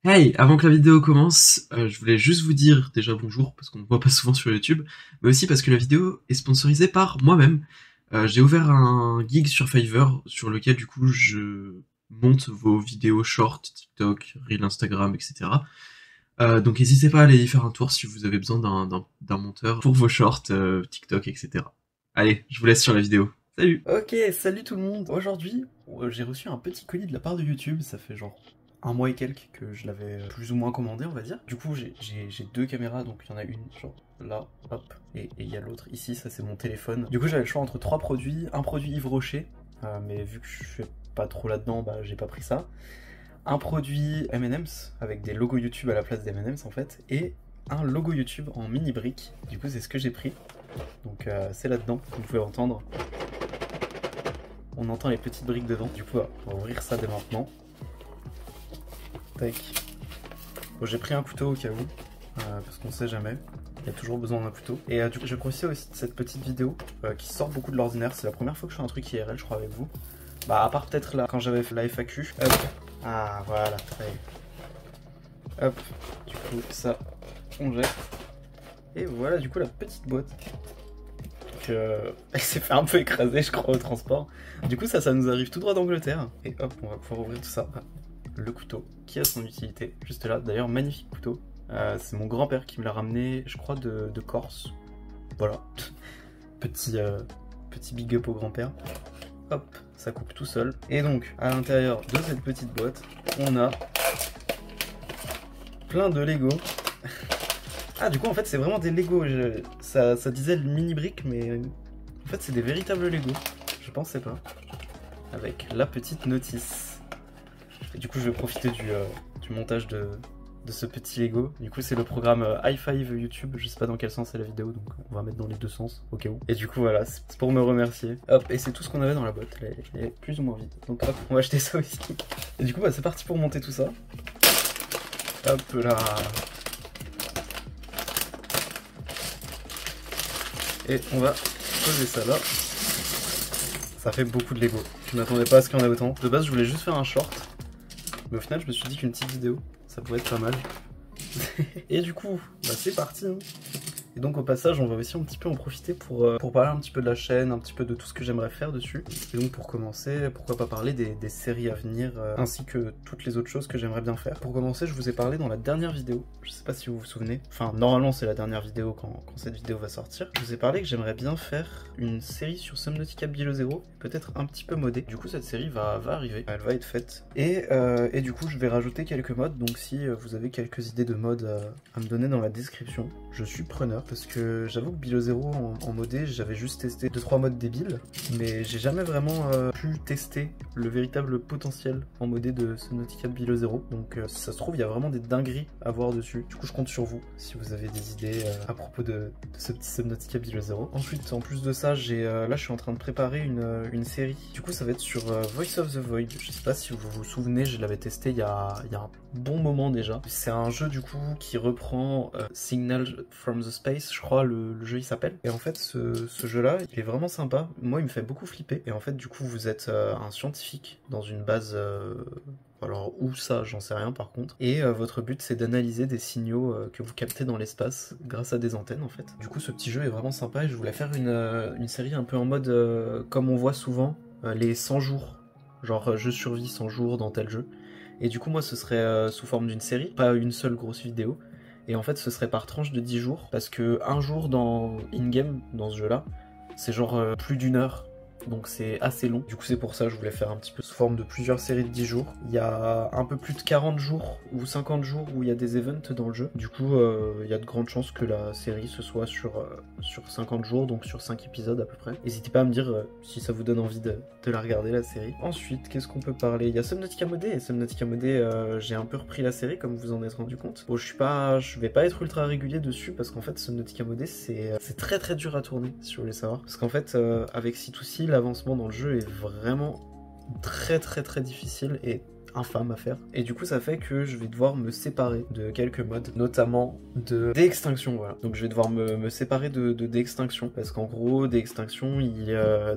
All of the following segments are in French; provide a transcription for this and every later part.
Hey, avant que la vidéo commence, je voulais juste vous dire déjà bonjour, parce qu'on ne me voit pas souvent sur YouTube, mais aussi parce que la vidéo est sponsorisée par moi-même. J'ai ouvert un gig sur Fiverr, sur lequel du coup je monte vos vidéos short, TikTok, Reel Instagram, etc. Donc n'hésitez pas à aller y faire un tour si vous avez besoin d'un monteur pour vos shorts, TikTok, etc. Allez, je vous laisse sur la vidéo. Salut! Ok, salut tout le monde. Aujourd'hui, j'ai reçu un petit colis de la part de YouTube. Ça fait genre un mois et quelques que je l'avais plus ou moins commandé, on va dire. Du coup, j'ai deux caméras, donc il y en a une genre là, hop, et il y a l'autre ici, ça c'est mon téléphone. Du coup, j'avais le choix entre trois produits. Un produit Yves Rocher, mais vu que je suis pas trop là-dedans, bah j'ai pas pris ça. Un produit M&M's avec des logos YouTube à la place des M&M's en fait, et un logo YouTube en mini brique. Du coup, c'est ce que j'ai pris. Donc c'est là-dedans, vous pouvez entendre. On entend les petites briques dedans. Du coup, on va ouvrir ça dès maintenant. Tac. Bon, j'ai pris un couteau au cas où, parce qu'on sait jamais. Il y a toujours besoin d'un couteau. Et du coup, je profite aussi de cette petite vidéo qui sort beaucoup de l'ordinaire. C'est la première fois que je fais un truc IRL, je crois, avec vous. Bah, à part peut-être là, quand j'avais fait la FAQ. Hop. Ah, voilà. Ça y est. Hop. Du coup, ça, on jette. Et voilà, du coup, la petite boîte. Elle s'est fait un peu écraser, je crois, au transport. Du coup, ça nous arrive tout droit d'Angleterre. Et hop, on va pouvoir ouvrir tout ça. Le couteau, qui a son utilité, juste là. D'ailleurs, magnifique couteau. C'est mon grand-père qui me l'a ramené, je crois, de Corse. Voilà. Petit big up au grand-père. Hop, ça coupe tout seul. Et donc, à l'intérieur de cette petite boîte, on a plein de Lego. Ah, du coup, en fait, c'est vraiment des Lego. Ça disait le mini brick, mais en fait, c'est des véritables Lego. Je pensais pas. Avec la petite notice. Et du coup, je vais profiter du montage de ce petit Lego. Du coup, c'est le programme High Five YouTube. Je sais pas dans quel sens c'est la vidéo, donc on va mettre dans les deux sens, au cas où. Et du coup, voilà, c'est pour me remercier. Hop, et c'est tout ce qu'on avait dans la boîte. Elle est plus ou moins vide. Donc hop, on va acheter ça aussi. Et du coup, bah, c'est parti pour monter tout ça. Hop là. Et on va poser ça là. Ça fait beaucoup de Lego. Je m'attendais pas à ce qu'il y en ait autant. De base, je voulais juste faire un short. Mais au final, je me suis dit qu'une petite vidéo, ça pourrait être pas mal. Et du coup, bah c'est parti hein. Et donc au passage, on va aussi un petit peu en profiter pour parler un petit peu de la chaîne, un petit peu de tout ce que j'aimerais faire dessus. Et donc pour commencer, pourquoi pas parler des séries à venir, ainsi que toutes les autres choses que j'aimerais bien faire. Pour commencer, je vous ai parlé dans la dernière vidéo, je sais pas si vous vous souvenez, enfin normalement c'est la dernière vidéo quand cette vidéo va sortir. Je vous ai parlé que j'aimerais bien faire une série sur Subnautica Below Zero, peut-être un petit peu modée. Du coup cette série va arriver, elle va être faite. Et du coup je vais rajouter quelques mods, donc si vous avez quelques idées de mods à me donner dans la description, je suis preneur. Parce que j'avoue que Below Zero en modé, j'avais juste testé 2-3 modes débiles, mais j'ai jamais vraiment pu tester le véritable potentiel en modé de Subnautica Below Zero. Donc si ça se trouve, il y a vraiment des dingueries à voir dessus. Du coup, je compte sur vous si vous avez des idées à propos de ce petit Subnautica Below Zero. Ensuite, en plus de ça, là je suis en train de préparer une série. Du coup, ça va être sur Voice of the Void. Je sais pas si vous vous souvenez, je l'avais testé il y a un bon moment déjà. C'est un jeu du coup qui reprend Signal from the Space, je crois le jeu il s'appelle. Et en fait ce jeu là il est vraiment sympa, moi il me fait beaucoup flipper. Et en fait du coup vous êtes un scientifique dans une base, alors où ça j'en sais rien par contre. Et votre but c'est d'analyser des signaux que vous captez dans l'espace grâce à des antennes en fait. Du coup ce petit jeu est vraiment sympa et je voulais faire une série un peu en mode comme on voit souvent les 100 jours. Genre je survis 100 jours dans tel jeu. Et du coup moi ce serait sous forme d'une série, pas une seule grosse vidéo. Et en fait ce serait par tranche de 10 jours, parce que un jour dans in-game, dans ce jeu là, c'est genre plus d'une heure. Donc c'est assez long. Du coup c'est pour ça que je voulais faire un petit peu sous forme de plusieurs séries de 10 jours. Il y a un peu plus de 40 jours ou 50 jours où il y a des events dans le jeu. Du coup il y a de grandes chances que la série se soit sur 50 jours, donc sur 5 épisodes à peu près. N'hésitez pas à me dire si ça vous donne envie de la regarder la série. Ensuite, qu'est-ce qu'on peut parler? Il y a Subnautica Modé, et Subnautica Modé, j'ai un peu repris la série comme vous en êtes rendu compte. Bon je vais pas être ultra régulier dessus parce qu'en fait Subnautica Modé c'est très très dur à tourner si vous voulez savoir. Parce qu'en fait avec C2C l'avancement dans le jeu est vraiment très très très difficile et infâme à faire. Et du coup ça fait que je vais devoir me séparer de quelques mods, notamment de Dextinction, voilà. Donc je vais devoir me séparer de Dextinction, parce qu'en gros Dextinction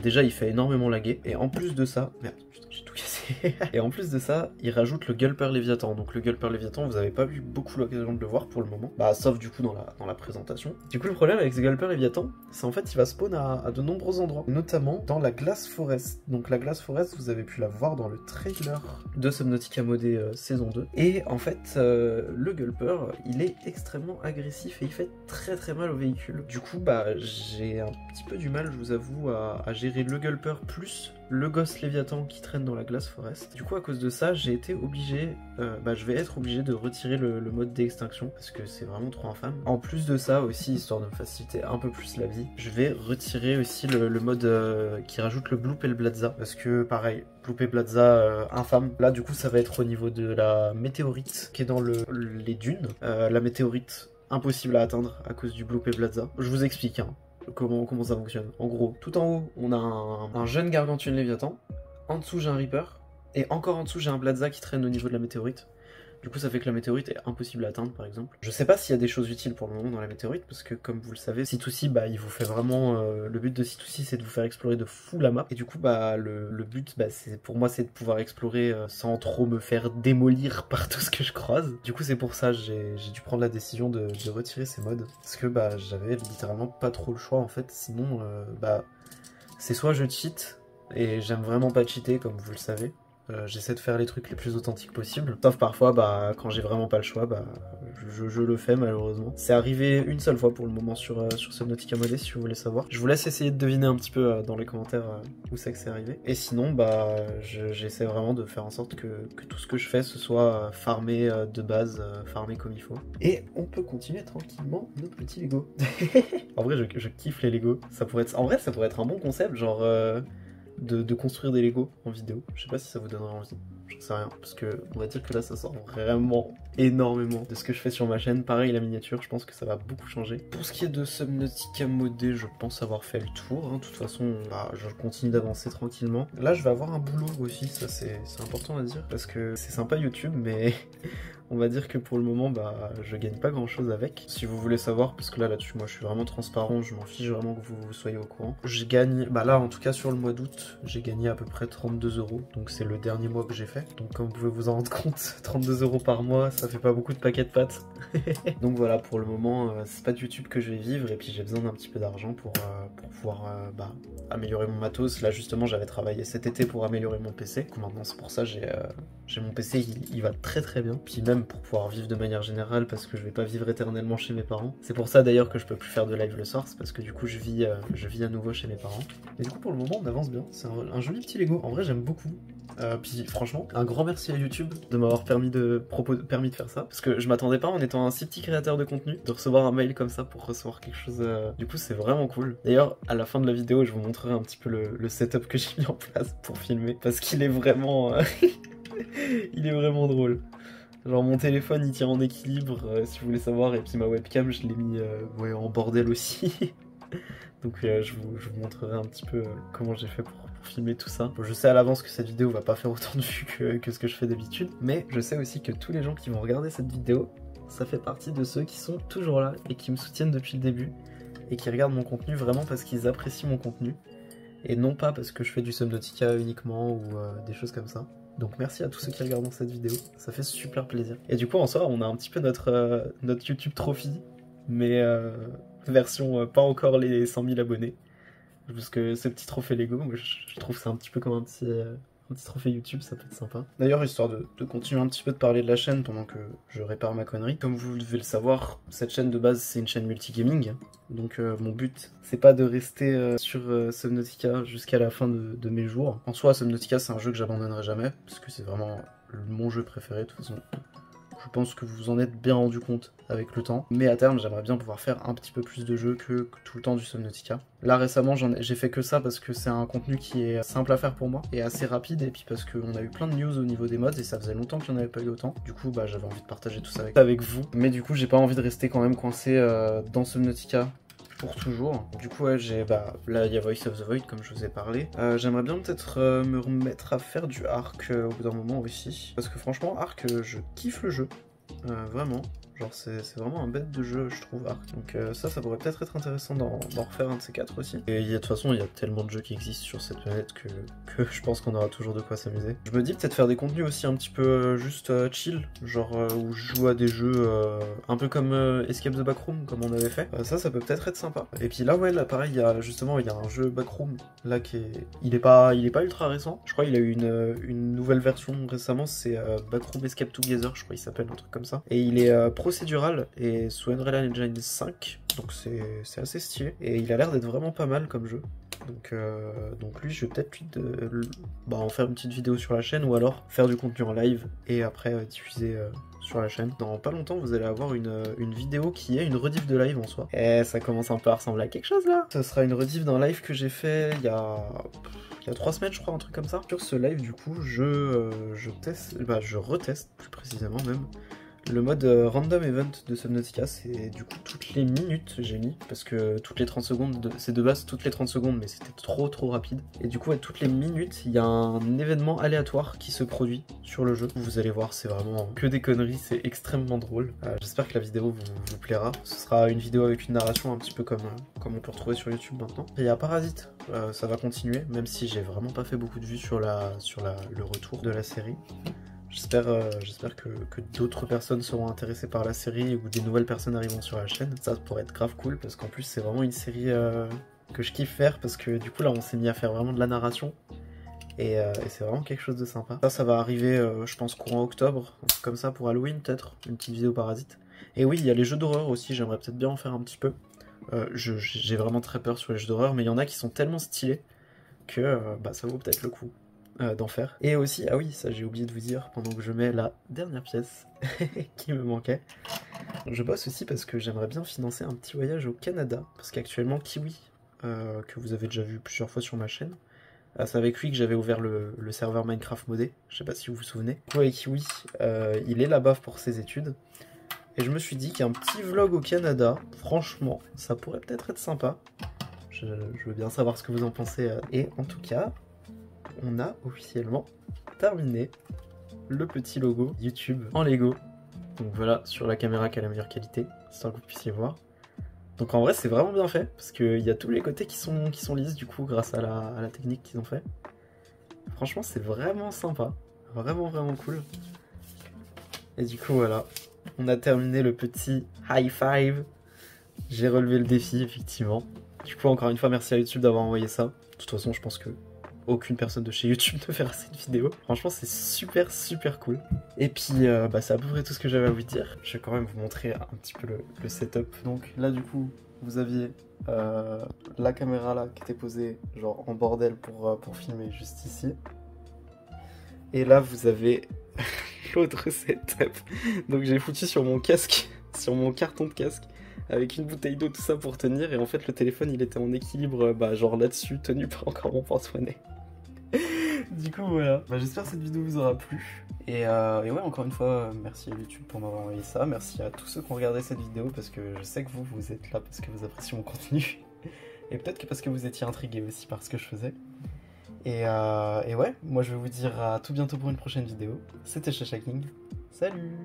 déjà il fait énormément laguer. Et en plus de ça, merde putain j'ai tout cassé. Et en plus de ça, il rajoute le Gulper Léviathan. Donc le Gulper Léviathan, vous avez pas eu beaucoup l'occasion de le voir pour le moment. Bah sauf du coup dans la présentation. Du coup le problème avec ce Gulper Léviathan, c'est en fait il va spawn à de nombreux endroits. Notamment dans la Glace Forest. Donc la Glace Forest, vous avez pu la voir dans le trailer de Subnautica Modé saison 2. Et en fait, le Gulper, il est extrêmement agressif et il fait très très mal au véhicule. Du coup, bah j'ai un petit peu du mal, je vous avoue, à gérer le Gulper plus le Ghost Léviathan qui traîne dans la Glace Forest. Du coup, à cause de ça, j'ai été obligé, je vais être obligé de retirer le mode d'extinction parce que c'est vraiment trop infâme. En plus de ça aussi, histoire de me faciliter un peu plus la vie, je vais retirer aussi le mode qui rajoute le Bloop et le Blazza parce que pareil, Bloop et Blazza infâme. Là, du coup, ça va être au niveau de la météorite qui est dans les dunes. La météorite impossible à atteindre à cause du Bloop et Blazza. Je vous explique, hein. Comment ça fonctionne. En gros, tout en haut, on a un jeune Gargantuan Léviathan. En dessous, j'ai un Reaper. Et encore en dessous, j'ai un Blazza qui traîne au niveau de la météorite. Du coup, ça fait que la météorite est impossible à atteindre, par exemple. Je sais pas s'il y a des choses utiles pour le moment dans la météorite, parce que comme vous le savez, C2C, bah, il vous fait vraiment... le but de C2C, c'est de vous faire explorer de fou la map. Et du coup, bah, le but, bah, pour moi, c'est de pouvoir explorer sans trop me faire démolir par tout ce que je croise. Du coup, c'est pour ça, j'ai dû prendre la décision de retirer ces modes. Parce que, bah, j'avais littéralement pas trop le choix, en fait. Sinon, bah, c'est soit je cheat, et j'aime vraiment pas cheater, comme vous le savez. J'essaie de faire les trucs les plus authentiques possibles. Sauf parfois, bah, quand j'ai vraiment pas le choix, bah, je le fais malheureusement. C'est arrivé une seule fois pour le moment sur Subnautica Modé, si vous voulez savoir. Je vous laisse essayer de deviner un petit peu dans les commentaires où c'est que c'est arrivé. Et sinon, bah, j'essaie vraiment de faire en sorte que tout ce que je fais, ce soit farmé de base, farmé comme il faut. Et on peut continuer tranquillement notre petit Lego. En vrai, je kiffe les Lego. En vrai, ça pourrait être un bon concept, genre... De construire des Lego en vidéo. Je sais pas si ça vous donnerait envie. J'en sais rien. Parce que on va dire que là ça sort vraiment énormément de ce que je fais sur ma chaîne. Pareil la miniature, je pense que ça va beaucoup changer. Pour ce qui est de Subnautica Modé, je pense avoir fait le tour. Hein. De toute façon, bah, je continue d'avancer tranquillement. Là je vais avoir un boulot aussi, ça c'est important à dire. Parce que c'est sympa YouTube, mais... On va dire que pour le moment, bah, je gagne pas grand chose avec. Si vous voulez savoir, parce que là-dessus, moi, je suis vraiment transparent, je m'en fiche vraiment que vous soyez au courant. Je gagne, bah là, en tout cas, sur le mois d'août, j'ai gagné à peu près 32 €. Donc, c'est le dernier mois que j'ai fait. Donc, comme vous pouvez vous en rendre compte, 32 € par mois, ça fait pas beaucoup de paquets de pâtes. Donc, voilà, pour le moment, c'est pas de YouTube que je vais vivre. Et puis, j'ai besoin d'un petit peu d'argent pour pouvoir bah, améliorer mon matos. Là, justement, j'avais travaillé cet été pour améliorer mon PC. Donc, maintenant, c'est pour ça, j'ai mon PC, il va très très bien. Puis même pour pouvoir vivre de manière générale, parce que je vais pas vivre éternellement chez mes parents. C'est pour ça d'ailleurs que je peux plus faire de live le soir, c'est parce que du coup je vis à nouveau chez mes parents. Et du coup pour le moment on avance bien, c'est un joli petit Lego, en vrai j'aime beaucoup. Puis franchement, un grand merci à YouTube de m'avoir permis de faire ça, parce que je m'attendais pas, en étant un si petit créateur de contenu, de recevoir un mail comme ça pour recevoir quelque chose. Du coup c'est vraiment cool. D'ailleurs à la fin de la vidéo je vous montrerai un petit peu le setup que j'ai mis en place pour filmer, parce qu'il est vraiment... il est vraiment drôle. Genre mon téléphone il tient en équilibre si vous voulez savoir, et puis ma webcam je l'ai mis ouais, en bordel aussi. Donc je vous montrerai un petit peu comment j'ai fait pour filmer tout ça. Bon, je sais à l'avance que cette vidéo va pas faire autant de vues que ce que je fais d'habitude, mais je sais aussi que tous les gens qui vont regarder cette vidéo, ça fait partie de ceux qui sont toujours là et qui me soutiennent depuis le début et qui regardent mon contenu vraiment parce qu'ils apprécient mon contenu et non pas parce que je fais du Subnautica uniquement ou des choses comme ça. Donc merci à tous ceux qui regardent cette vidéo, ça fait super plaisir. Et du coup en soi on a un petit peu notre YouTube Trophy, mais version pas encore les 100 000 abonnés. Parce que ce petit trophée Lego, moi je trouve que c'est un petit peu comme un petit trophée YouTube, ça peut être sympa. D'ailleurs, histoire de continuer un petit peu de parler de la chaîne pendant que je répare ma connerie, comme vous devez le savoir, cette chaîne de base c'est une chaîne multigaming. Donc mon but c'est pas de rester sur Subnautica jusqu'à la fin de mes jours. En soi Subnautica c'est un jeu que j'abandonnerai jamais, parce que c'est vraiment mon jeu préféré de toute façon. Je pense que vous vous en êtes bien rendu compte avec le temps. Mais à terme, j'aimerais bien pouvoir faire un petit peu plus de jeux que tout le temps du Subnautica. Là, récemment, j'ai fait que ça parce que c'est un contenu qui est simple à faire pour moi et assez rapide. Et puis parce qu'on a eu plein de news au niveau des mods et ça faisait longtemps qu'il n'y en avait pas eu autant. Du coup, bah, j'avais envie de partager tout ça avec vous. Mais du coup, j'ai pas envie de rester quand même coincé dans Subnautica pour toujours. Du coup ouais, là il y a Voice of the Void comme je vous ai parlé. J'aimerais bien peut-être me remettre à faire du Ark au bout d'un moment aussi. Parce que franchement Ark je kiffe le jeu. Vraiment. Genre c'est vraiment un bête de jeu, je trouve, Ark. Donc ça pourrait peut-être être intéressant d'en refaire un de ces quatre aussi. Et de toute façon, il y a tellement de jeux qui existent sur cette planète que je pense qu'on aura toujours de quoi s'amuser. Je me dis peut-être faire des contenus aussi un petit peu juste chill, genre où je joue à des jeux un peu comme Escape the Backroom, comme on avait fait. Ça peut peut-être être sympa. Et puis là, ouais, là pareil, il y a un jeu Backroom, là qui est... Il est pas ultra récent. Je crois qu'il a eu une nouvelle version récemment, c'est Backroom Escape Together, je crois qu'il s'appelle, un truc comme ça. Et il est procédural et sous Unreal Engine 5, donc c'est assez stylé. Et il a l'air d'être vraiment pas mal comme jeu. Donc lui, je vais peut-être en faire une petite vidéo sur la chaîne ou alors faire du contenu en live et après diffuser sur la chaîne. Dans pas longtemps, vous allez avoir une vidéo qui est une rediff de live en soi. Et ça commence un peu à ressembler à quelque chose là. Ce sera une rediff d'un live que j'ai fait il y a 3 semaines, je crois, un truc comme ça. Sur ce live, du coup, je reteste plus précisément même le mode random event de Subnautica. C'est du coup toutes les minutes, j'ai mis, parce que toutes les 30 secondes, c'est de base toutes les 30 secondes, mais c'était trop rapide. Et du coup, à toutes les minutes, il y a un événement aléatoire qui se produit sur le jeu. Vous allez voir, c'est vraiment que des conneries, c'est extrêmement drôle. J'espère que la vidéo vous plaira. Ce sera une vidéo avec une narration un petit peu comme on peut retrouver sur YouTube maintenant. Et il y a Parasite, ça va continuer, même si j'ai vraiment pas fait beaucoup de vues sur le retour de la série. J'espère que d'autres personnes seront intéressées par la série ou des nouvelles personnes arriveront sur la chaîne. Ça pourrait être grave cool parce qu'en plus c'est vraiment une série que je kiffe faire parce que du coup là on s'est mis à faire vraiment de la narration et c'est vraiment quelque chose de sympa. Ça va arriver je pense courant octobre, un truc comme ça pour Halloween peut-être, une petite vidéo Parasite. Et oui, il y a les jeux d'horreur aussi, j'aimerais peut-être bien en faire un petit peu. J'ai vraiment très peur sur les jeux d'horreur, mais il y en a qui sont tellement stylés que ça vaut peut-être le coup d'en faire. Et aussi, ah oui, ça j'ai oublié de vous dire, pendant que je mets la dernière pièce qui me manquait, je bosse aussi parce que j'aimerais bien financer un petit voyage au Canada, parce qu'actuellement Kiwi, que vous avez déjà vu plusieurs fois sur ma chaîne, c'est avec lui que j'avais ouvert le serveur Minecraft modé, je sais pas si vous vous souvenez. Ouais, Kiwi, il est là-bas pour ses études, et je me suis dit qu'un petit vlog au Canada, franchement, ça pourrait peut-être être sympa. Je veux bien savoir ce que vous en pensez. Et en tout cas, on a officiellement terminé le petit logo YouTube en Lego. Donc voilà, sur la caméra qui a la meilleure qualité, histoire que vous puissiez voir. Donc en vrai, c'est vraiment bien fait, parce qu'il y a tous les côtés qui sont lisses, du coup, grâce à la technique qu'ils ont fait. Franchement, c'est vraiment sympa. Vraiment cool. Et du coup, voilà. On a terminé le petit high five. J'ai relevé le défi, effectivement. Du coup, encore une fois, merci à YouTube d'avoir envoyé ça. De toute façon, je pense que aucune personne de chez YouTube ne verra cette vidéo. Franchement, c'est super cool. Et puis, c'est à peu près tout ce que j'avais à vous dire. Je vais quand même vous montrer un petit peu le setup. Donc là, du coup, vous aviez la caméra là qui était posée genre en bordel pour filmer juste ici. Et là, vous avez l'autre setup. Donc j'ai foutu sur mon casque, sur mon carton de casque, avec une bouteille d'eau, tout ça pour tenir, et en fait le téléphone il était en équilibre, genre là-dessus, tenu par encore mon porte-monnaie. Du coup voilà, j'espère que cette vidéo vous aura plu, et ouais, encore une fois, merci à YouTube pour m'avoir envoyé ça, merci à tous ceux qui ont regardé cette vidéo, parce que je sais que vous êtes là parce que vous appréciez mon contenu, et peut-être que parce que vous étiez intrigués aussi par ce que je faisais. Et ouais, moi je vais vous dire à tout bientôt pour une prochaine vidéo. C'était Chacha King, salut!